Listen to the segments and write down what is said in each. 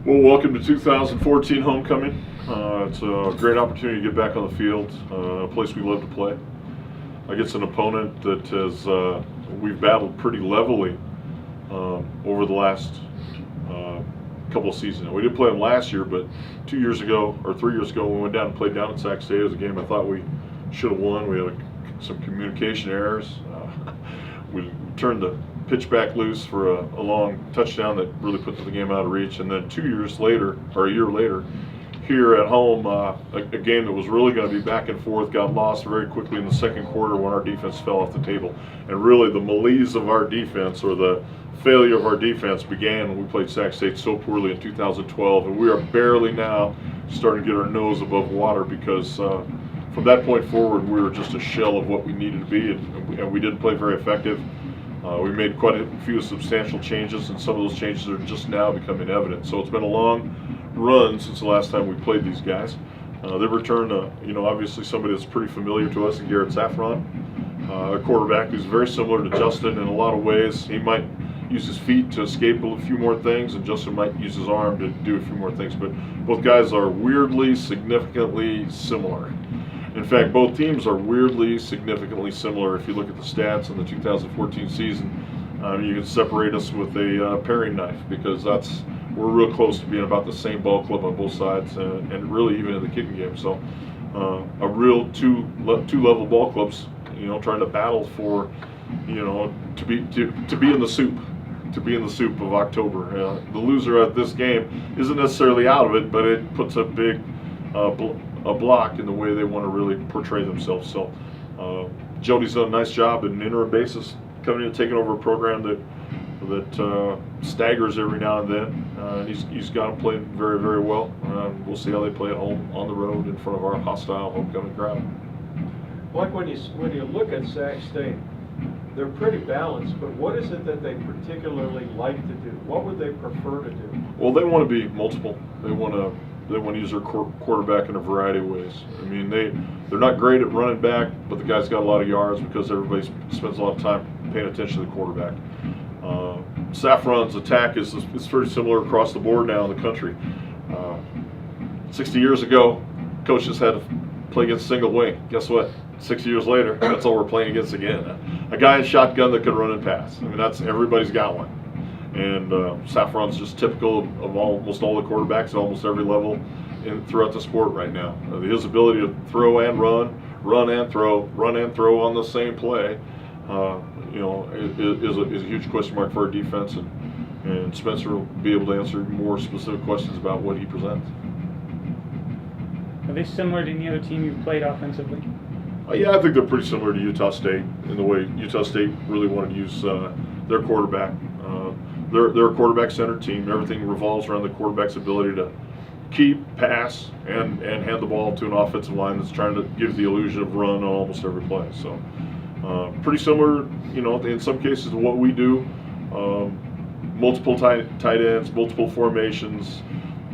Well, welcome to 2014 homecoming. It's a great opportunity to get back on the field, a place we love to play against an opponent that has we've battled pretty levelly over the last couple of seasons. We didn't play them last year, but 2 years ago or 3 years ago, when we went down and played down at Sac State, it was a game I thought we should have won. We had some communication errors. We turned the pitch back loose for a long touchdown that really put the game out of reach. And then 2 years later, or a year later, here at home, a game that was really going to be back and forth got lost very quickly in the second quarter when our defense fell off the table. And really the malaise of our defense, or the failure of our defense, began when we played Sac State so poorly in 2012. And we are barely now starting to get our nose above water, because from that point forward, we were just a shell of what we needed to be, and we didn't play very effective. We made quite a few substantial changes, and some of those changes are just now becoming evident. So it's been a long run since the last time we played these guys. They've returned, obviously somebody that's pretty familiar to us in Garrett Saffron, a quarterback who's very similar to Justin in a lot of ways. He might use his feet to escape a few more things, and Justin might use his arm to do a few more things. But both guys are weirdly, significantly similar. In fact, both teams are weirdly, significantly similar. If you look at the stats in the 2014 season, you can separate us with a paring knife, because we're real close to being about the same ball club on both sides, and really even in the kicking game. So a real two level ball clubs, trying to battle for, to be in the soup. To be in the soup of October. The loser at this game isn't necessarily out of it, but it puts a big a block in the way they want to really portray themselves. So Jody's done a nice job on an interim basis, coming in and taking over a program that staggers every now and then. And he's got them playing very, very well. We'll see how they play at home, on the road, in front of our hostile homecoming crowd. Mike, when you look at Sac State, they're pretty balanced, but what is it that they particularly like to do? What would they prefer to do? Well, they want to be multiple. They want to use their quarterback in a variety of ways. I mean, they're not great at running back, but the guy's got a lot of yards because everybody spends a lot of time paying attention to the quarterback. Saffron's attack is pretty similar across the board now in the country. 60 years ago, coaches had to play against single wing. Guess what? 6 years later, that's all we're playing against again. A guy in shotgun that can run and pass. I mean, everybody's got one. And Saffron's just typical of almost all the quarterbacks at almost every level throughout the sport right now. His ability to throw and run and throw on the same play, is a huge question mark for our defense. And Spencer will be able to answer more specific questions about what he presents. Are they similar to any other team you've played offensively? Yeah, I think they're pretty similar to Utah State in the way Utah State really wanted to use their quarterback. They're a quarterback-centered team. Everything revolves around the quarterback's ability to keep, pass, and hand the ball to an offensive line that's trying to give the illusion of run on almost every play. So pretty similar, in some cases to what we do. Multiple tight ends, multiple formations,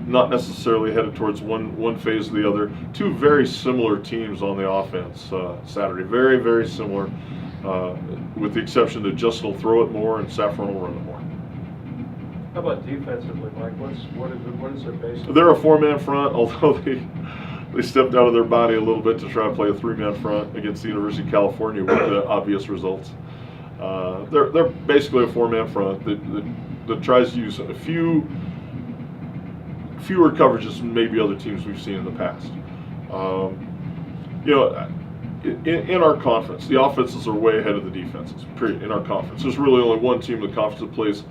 not necessarily headed towards one phase or the other. Two very similar teams on the offense Saturday. Very, very similar, with the exception that Justin will throw it more and Saffron will run it more. How about defensively, Mike? What is their base? They're a four-man front, although they stepped out of their body a little bit to try to play a three-man front against the University of California with obvious results. They're basically a four-man front that tries to use fewer coverages than maybe other teams we've seen in the past. In our conference, the offenses are way ahead of the defenses. Period. In our conference, there's really only one team in the conference that plays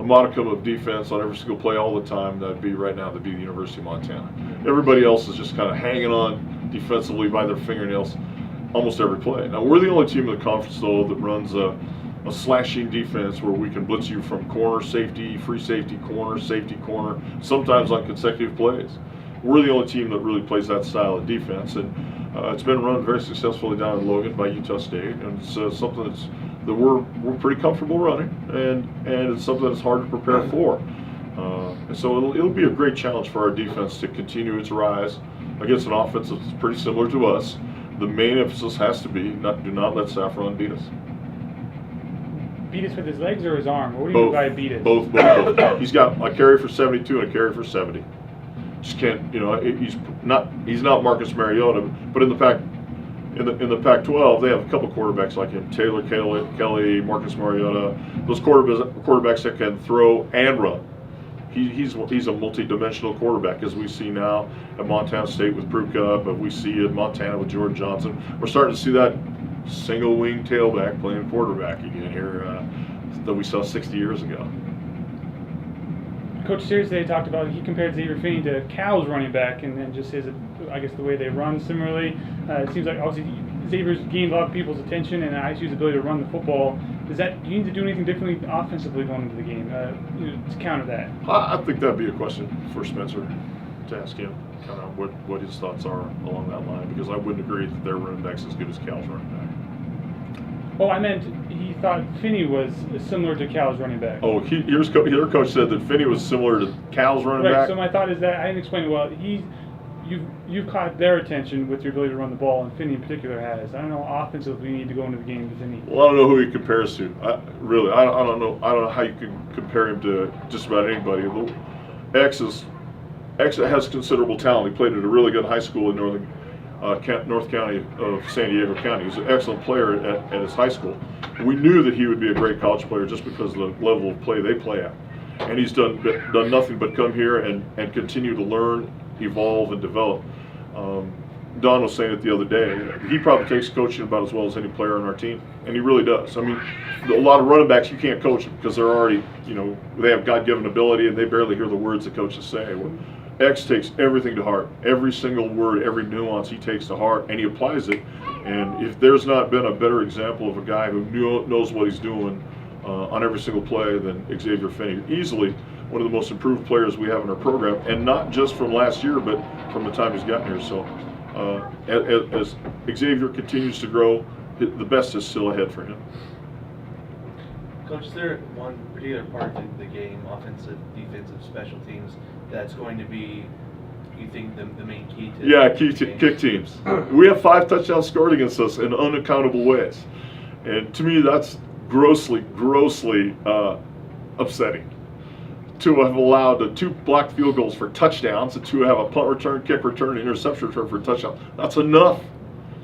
a modicum of defense on every single play all the time. That'd be the University of Montana. Everybody else is just kind of hanging on defensively by their fingernails almost every play. Now, we're the only team in the conference, though, that runs a slashing defense where we can blitz you from corner, safety, free safety, corner, sometimes on consecutive plays. We're the only team that really plays that style of defense, and it's been run very successfully down in Logan by Utah State, and it's something that we're pretty comfortable running, and it's something that's hard to prepare for. And so it'll be a great challenge for our defense to continue its rise against an offense that's pretty similar to us. The main emphasis has to be do not let Saffron beat us. beat us with his legs or his arm? What do you mean by beat us? Both. He's got a carry for 72 and a carry for 70. Just can't, he's not Marcus Mariota, but in the Pac-12, they have a couple quarterbacks like him: Taylor Kelly, Marcus Mariota. Those quarterbacks that can throw and run. He's a multi-dimensional quarterback, as we see now at Montana State with Pruka, but we see at Montana with Jordan Johnson. We're starting to see that single-wing tailback playing quarterback again here that we saw 60 years ago. Coach Sears today talked about, he compared Xavier Finney to Cal's running back, and just his, I guess, the way they run similarly. It seems like obviously Xavier's gained a lot of people's attention, and ISU's ability to run the football. Do you need to do anything differently offensively going into the game to counter that? I think that'd be a question for Spencer to ask him, kind of what his thoughts are along that line, because I wouldn't agree that their running back's as good as Cal's running back. Oh, I meant he thought Finney was similar to Cal's running back. Oh, your coach said that Finney was similar to Cal's running back. So my thought is that I didn't explain it well. You've caught their attention with your ability to run the ball, and Finney in particular has. I don't know offensively we need to go into the game with any. Well, I don't know who he compares to. I don't know how you can compare him to just about anybody. X has considerable talent. He played at a really good high school in North County of San Diego County. He was an excellent player at his high school. We knew that he would be a great college player just because of the level of play they play at. And he's done nothing but come here and continue to learn, evolve, and develop. Don was saying it the other day. He probably takes coaching about as well as any player on our team, and he really does. I mean, a lot of running backs you can't coach them because they're already, they have God-given ability and they barely hear the words the coaches say. Well, X takes everything to heart. Every single word, every nuance he takes to heart, and he applies it. And if there's not been a better example of a guy who knows what he's doing on every single play than Xavier Finney, easily one of the most improved players we have in our program, and not just from last year, but from the time he's gotten here. So as Xavier continues to grow, the best is still ahead for him. Coach, is there one particular part of the game, offensive, defensive, special teams, that's going to be, you think, the main key to? Yeah, kick teams. We have 5 touchdowns scored against us in unaccountable ways, and to me that's grossly upsetting. To have allowed 2 blocked field goals for touchdowns, and to have a punt return, kick return, interception return for a touchdown. That's enough.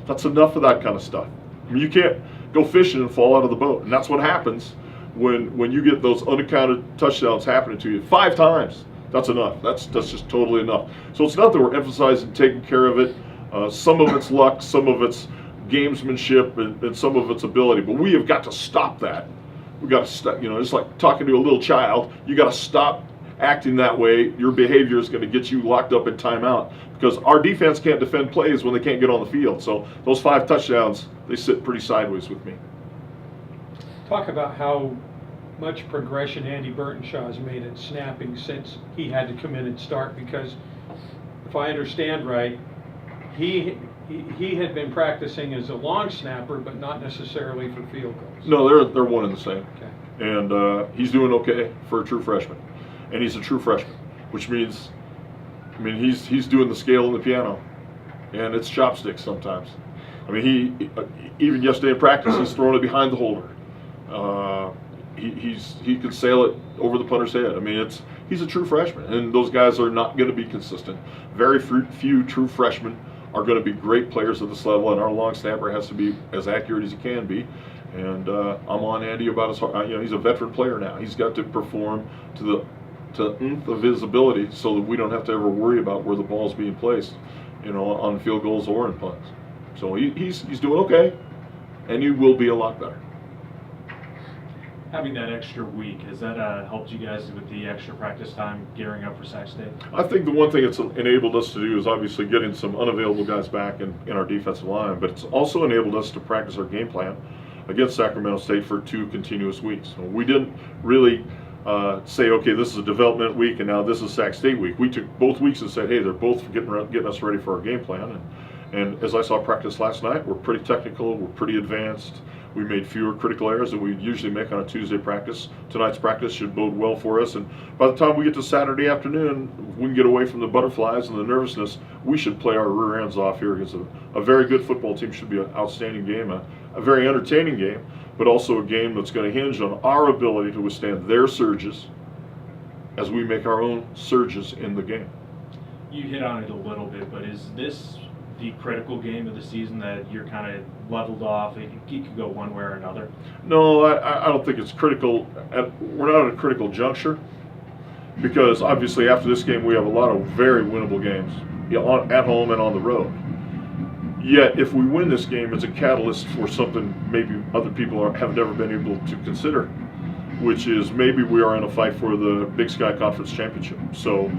That's enough of that kind of stuff. I mean, you can't go fishing and fall out of the boat, and that's what happens when you get those unaccounted touchdowns happening to you 5 times. That's enough. That's just totally enough. So it's not that we're emphasizing taking care of it. Some of it's luck, some of it's gamesmanship, and some of it's ability. But we have got to stop that. We've got to stop. It's like talking to a little child. You got to stop acting that way. Your behavior is going to get you locked up in timeout because our defense can't defend plays when they can't get on the field. So those 5 touchdowns, they sit pretty sideways with me. Talk about how much progression Andy Burtonshaw has made at snapping since he had to come in and start, because if I understand right, he had been practicing as a long snapper, but not necessarily for field goals. No, they're one and the same. Okay. And he's doing okay for a true freshman, and he's a true freshman, which means, he's doing the scale and the piano, and it's chopsticks sometimes. He even yesterday in practice, he's throwing it behind the holder. He could sail it over the punter's head. He's a true freshman, and those guys are not going to be consistent. Very few true freshmen are going to be great players at this level, and our long snapper has to be as accurate as he can be. And I'm on Andy about his heart. He's a veteran player now. He's got to perform to the nth of his ability so that we don't have to ever worry about where the ball's being placed, on field goals or in punts. So he's doing okay, and he will be a lot better. Having that extra week, has that helped you guys with the extra practice time gearing up for Sac State? I think the one thing it's enabled us to do is obviously getting some unavailable guys back in our defensive line, but it's also enabled us to practice our game plan against Sacramento State for 2 continuous weeks. So we didn't really say, okay, this is a development week and now this is Sac State week. We took both weeks and said, hey, they're both getting us ready for our game plan. And as I saw practice last night, we're pretty technical, we're pretty advanced. We made fewer critical errors than we usually make on a Tuesday practice. Tonight's practice should bode well for us. And by the time we get to Saturday afternoon, we can get away from the butterflies and the nervousness. We should play our rear ends off here against a very good football team. Should be an outstanding game. a very entertaining game, but also a game that's going to hinge on our ability to withstand their surges as we make our own surges in the game. You hit on it a little bit, but is this the critical game of the season that you're kind of leveled off? It could go one way or another. No, I don't think it's critical. We're not at a critical juncture because obviously after this game we have a lot of very winnable games at home and on the road. Yet if we win this game, it's a catalyst for something maybe other people have never been able to consider, which is maybe we are in a fight for the Big Sky Conference Championship. So,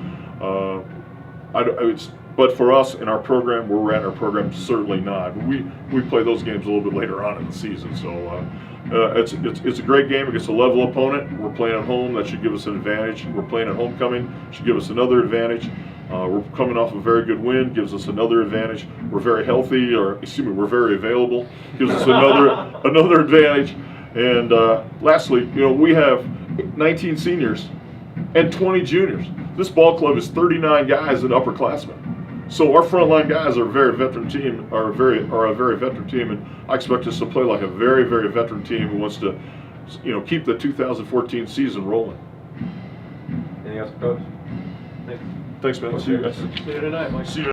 but for us in our program, where we're at in our program, certainly not. We play those games a little bit later on in the season. So it's a great game against a level opponent. We're playing at home. That should give us an advantage. We're playing at homecoming. Should give us another advantage. We're coming off a very good win. Gives us another advantage. We're very healthy, we're very available. Gives us another advantage. And lastly, we have 19 seniors and 20 juniors. This ball club is 39 guys and upperclassmen. So our frontline guys are a very veteran team, are a very veteran team, and I expect us to play like a very, very veteran team who wants to, keep the 2014 season rolling. Anything else, Coach? Thanks, man. See you guys. See you tonight, Mike. See you.